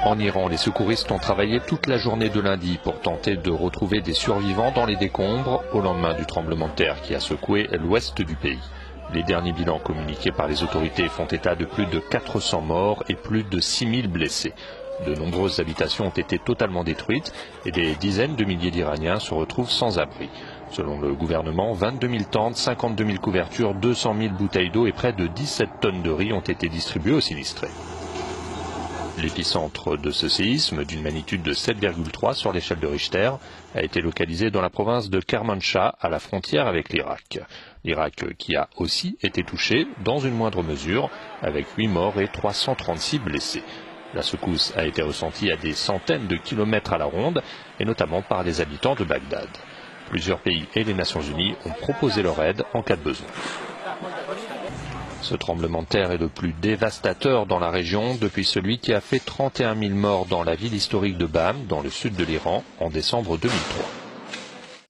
En Iran, les secouristes ont travaillé toute la journée de lundi pour tenter de retrouver des survivants dans les décombres au lendemain du tremblement de terre qui a secoué l'ouest du pays. Les derniers bilans communiqués par les autorités font état de plus de 400 morts et plus de 6000 blessés. De nombreuses habitations ont été totalement détruites et des dizaines de milliers d'Iraniens se retrouvent sans abri. Selon le gouvernement, 22 000 tentes, 52 000 couvertures, 200 000 bouteilles d'eau et près de 17 tonnes de riz ont été distribuées aux sinistrés. L'épicentre de ce séisme, d'une magnitude de 7,3 sur l'échelle de Richter, a été localisé dans la province de Kermanshah, à la frontière avec l'Irak. L'Irak qui a aussi été touché, dans une moindre mesure, avec 8 morts et 336 blessés. La secousse a été ressentie à des centaines de kilomètres à la ronde, et notamment par les habitants de Bagdad. Plusieurs pays et les Nations Unies ont proposé leur aide en cas de besoin. Ce tremblement de terre est le plus dévastateur dans la région depuis celui qui a fait 31 000 morts dans la ville historique de Bam, dans le sud de l'Iran, en décembre 2003.